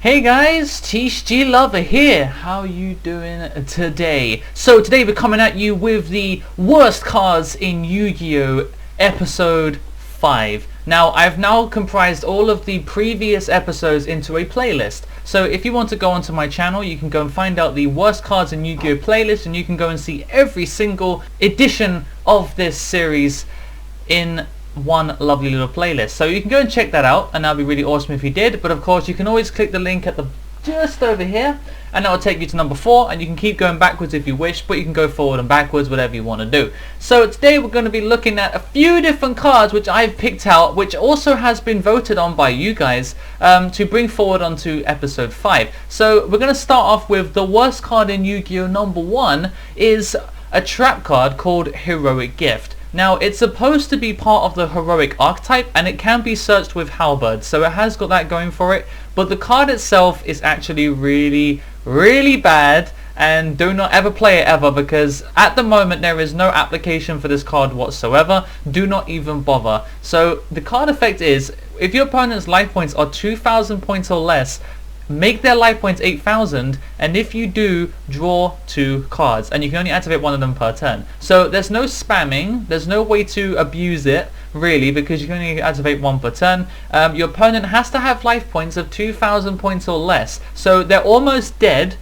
Hey guys, Thetcglover here. How you doing today? So today we're coming at you with the worst cards in Yu-Gi-Oh! Episode 5. Now I've now comprised all of the previous episodes into a playlist. So if you want to go onto my channel, you can go and find out the worst cards in Yu-Gi-Oh! Playlist, and you can go and see every single edition of this series in one lovely little playlist. So you can go and check that out, and that'll be really awesome if you did. But of course you can always click the link at the just over here, and that will take you to number 4, and you can keep going backwards if you wish, but you can go forward and backwards, whatever you want to do. So today we're going to be looking at a few different cards which I've picked out, which also has been voted on by you guys to bring forward onto episode 5. So we're going to start off with the worst card in Yu-Gi-Oh! Number 1 is a trap card called Heroic Gift. Now, it's supposed to be part of the heroic archetype, and it can be searched with Halberd, so it has got that going for it, but the card itself is actually really bad, and do not ever play it ever, because at the moment there is no application for this card whatsoever. Do not even bother. So the card effect is, if your opponent's life points are 2,000 points or less, make their life points 8,000, and if you do, draw 2 cards, and you can only activate one of them per turn. So there's no spamming, there's no way to abuse it really, because you can only activate 1 per turn. Your opponent has to have life points of 2,000 points or less, so they're almost dead.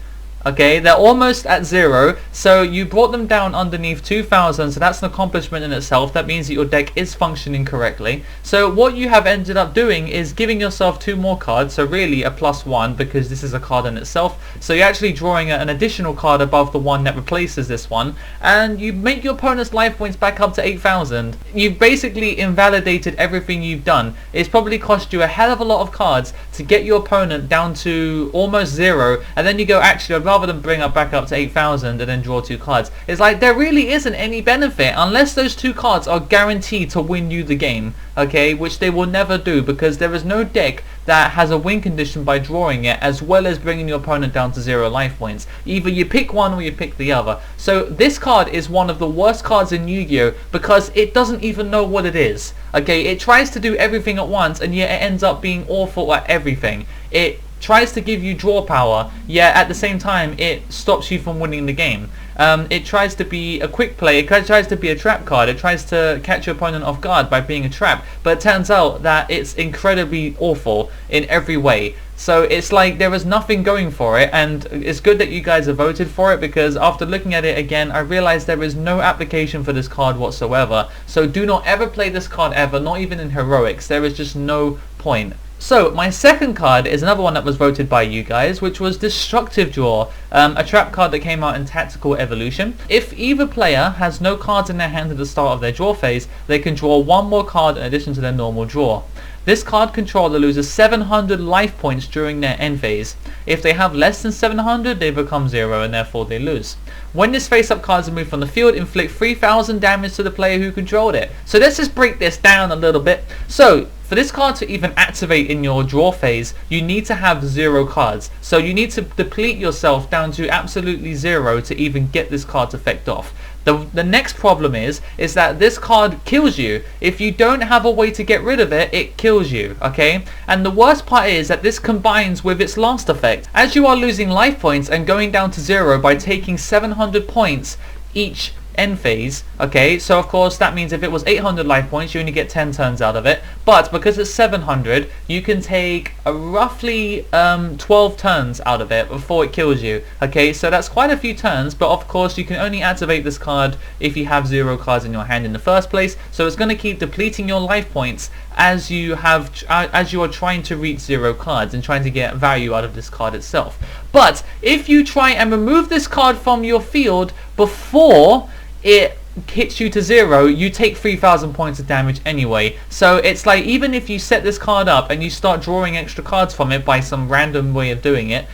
Okay, they're almost at 0, so you brought them down underneath 2,000, so that's an accomplishment in itself. That means that your deck is functioning correctly. So what you have ended up doing is giving yourself 2 more cards, so really a +1, because this is a card in itself. So you're actually drawing an additional card above the one that replaces this one, and you make your opponent's life points back up to 8,000. You've basically invalidated everything you've done. It's probably cost you a hell of a lot of cards to get your opponent down to almost 0, and then you go, actually, rather than bring up back up to 8,000 and then draw 2 cards. It's like there really isn't any benefit unless those 2 cards are guaranteed to win you the game, okay, which they will never do, because there is no deck that has a win condition by drawing it as well as bringing your opponent down to 0 life points. Either you pick one or you pick the other. So this card is one of the worst cards in Yu-Gi-Oh! Because it doesn't even know what it is. Okay, it tries to do everything at once, and yet it ends up being awful at everything. It tries to give you draw power, yet at the same time it stops you from winning the game. It tries to be a quick play, it tries to be a trap card, it tries to catch your opponent off guard by being a trap, but it turns out that it's incredibly awful in every way. So it's like there is nothing going for it, and it's good that you guys have voted for it, because after looking at it again I realized there is no application for this card whatsoever. So do not ever play this card ever, not even in heroics. There is just no point. So my second card is another one that was voted by you guys, which was Destructive Draw, a trap card that came out in Tactical Evolution. If either player has no cards in their hand at the start of their draw phase, they can draw 1 more card in addition to their normal draw. This card controller loses 700 life points during their end phase. If they have less than 700, they become 0, and therefore they lose. When this face-up card is removed from the field, inflict 3,000 damage to the player who controlled it. So let's just break this down a little bit. So for this card to even activate in your draw phase, you need to have 0 cards. So you need to deplete yourself down to absolutely 0 to even get this card's effect off. The next problem is that this card kills you. If you don't have a way to get rid of it, it kills you, okay? And the worst part is that this combines with its last effect. As you are losing life points and going down to 0 by taking 700 points each end phase, okay, so of course that means if it was 800 life points you only get 10 turns out of it, but because it's 700 you can take a roughly 12 turns out of it before it kills you. Okay, so that's quite a few turns, but of course you can only activate this card if you have 0 cards in your hand in the first place, so it's going to keep depleting your life points as you are trying to reach 0 cards and trying to get value out of this card itself. But if you try and remove this card from your field before it hits you to 0, you take 3,000 points of damage anyway. So it's like, even if you set this card up and you start drawing extra cards from it by some random way of doing it,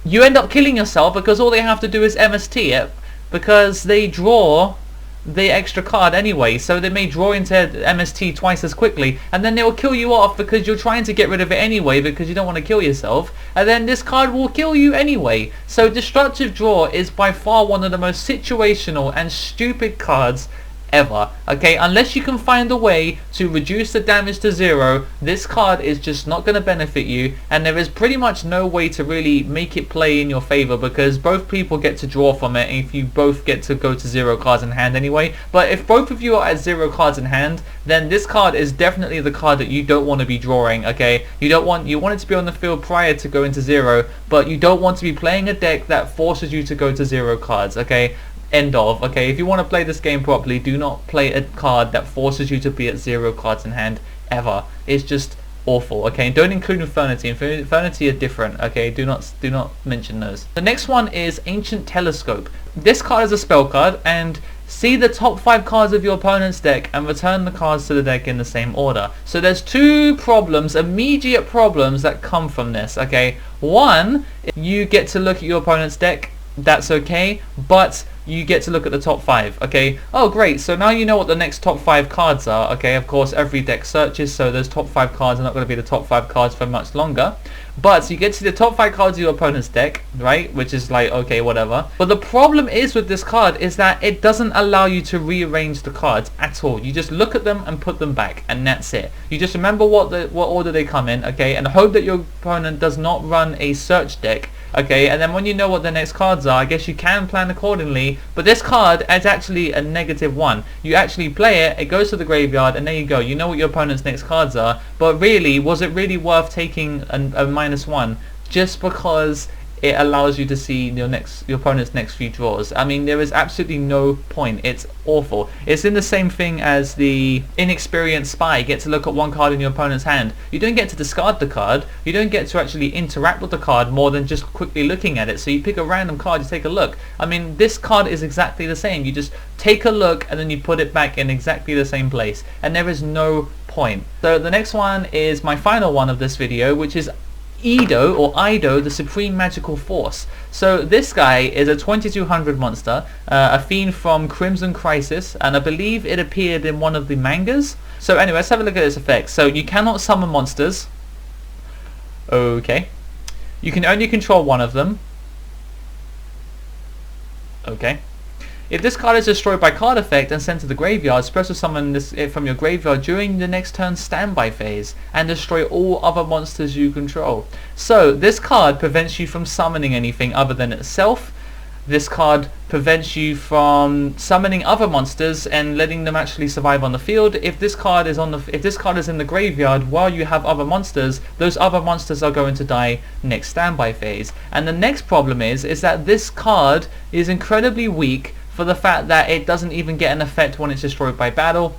you end up killing yourself, because all they have to do is MST it, because they draw the extra card anyway, so they may draw into MST twice as quickly, and then they will kill you off because you're trying to get rid of it anyway because you don't want to kill yourself, and then this card will kill you anyway. So Destructive Draw is by far one of the most situational and stupid cards ever. Okay, unless you can find a way to reduce the damage to 0, this card is just not going to benefit you, and there is pretty much no way to really make it play in your favor, because both people get to draw from it if you both get to go to 0 cards in hand anyway. But if both of you are at 0 cards in hand, then this card is definitely the card that you don't want to be drawing. Okay, you want it to be on the field prior to going to 0, but you don't want to be playing a deck that forces you to go to 0 cards. Okay, end of. Okay, if you want to play this game properly, do not play a card that forces you to be at 0 cards in hand ever. It's just awful. Okay, and don't include Infernity. Infernity are different. Okay, do not mention those. The next one is Ancient Telescope. This card is a spell card, and see the top 5 cards of your opponent's deck and return the cards to the deck in the same order. So there's two problems, immediate problems, that come from this. Okay, one, you get to look at your opponent's deck. That's okay, but you get to look at the top 5. Okay, oh great, so now you know what the next top 5 cards are. Okay, of course every deck searches, so those top 5 cards are not going to be the top 5 cards for much longer, but you get to see the top 5 cards of your opponent's deck, right, which is like, okay, whatever. But the problem is with this card is that it doesn't allow you to rearrange the cards at all. You just look at them and put them back, and that's it. You just remember what order they come in, okay, and hope that your opponent does not run a search deck. Okay, and then when you know what the next cards are, I guess you can plan accordingly. But this card is actually a -1. You actually play it, it goes to the graveyard, and there you go. You know what your opponent's next cards are. But really, was it really worth taking a -1 just because it allows you to see your opponent's next few draws? I mean, there is absolutely no point. It's awful. It's in the same thing as the Inexperienced Spy. You get to look at one card in your opponent's hand. You don't get to discard the card. You don't get to actually interact with the card more than just quickly looking at it. So you pick a random card, you take a look. I mean, this card is exactly the same. You just take a look and then you put it back in exactly the same place. And there is no point. So the next one is my final one of this video, which is Ido, the Supreme Magical Force. So this guy is a 2200 monster, a fiend from Crimson Crisis, and I believe it appeared in one of the mangas. So anyway, let's have a look at its effects. So you cannot summon monsters. Okay. You can only control one of them. Okay. If this card is destroyed by card effect and sent to the graveyard, special summon it from your graveyard during the next turn's standby phase and destroy all other monsters you control. So this card prevents you from summoning anything other than itself. This card prevents you from summoning other monsters and letting them actually survive on the field. If this card is in the graveyard while you have other monsters, those other monsters are going to die next standby phase. And the next problem is that this card is incredibly weak for the fact that it doesn't even get an effect when it's destroyed by battle.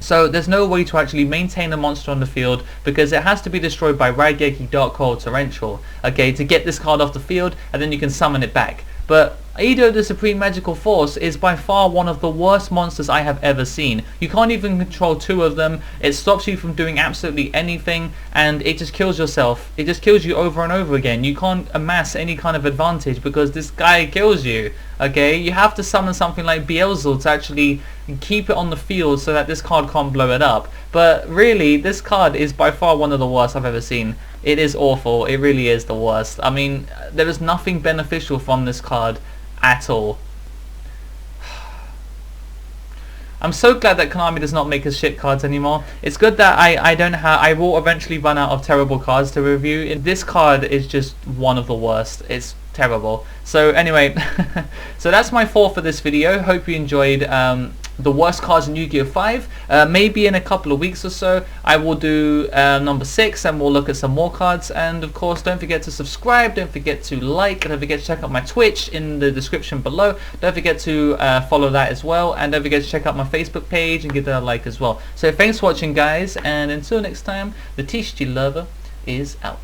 So there's no way to actually maintain a monster on the field because it has to be destroyed by Raigeki, Dark Cold, Torrential, okay, to get this card off the field, and then you can summon it back. But Ido, the Supreme Magical Force, is by far one of the worst monsters I have ever seen. You can't even control 2 of them. It stops you from doing absolutely anything, and it just kills yourself. It just kills you over and over again. You can't amass any kind of advantage because this guy kills you. Okay, you have to summon something like Beelzebub to actually keep it on the field so that this card can't blow it up. But really, this card is by far one of the worst I've ever seen. It is awful. It really is the worst. I mean, there is nothing beneficial from this card at all. I'm so glad that Konami does not make us shit cards anymore. It's good that I will eventually run out of terrible cards to review. This card is just one of the worst. It's terrible. So anyway, so that's my 4 for this video. Hope you enjoyed the worst cards in Yu-Gi-Oh! 5. Maybe in a couple of weeks or so I will do number 6 and we'll look at some more cards. And of course, don't forget to subscribe, don't forget to like, don't forget to check out my Twitch in the description below. Don't forget to follow that as well, and don't forget to check out my Facebook page and give that a like as well. So thanks for watching, guys, and until next time, the Thetcglover is out.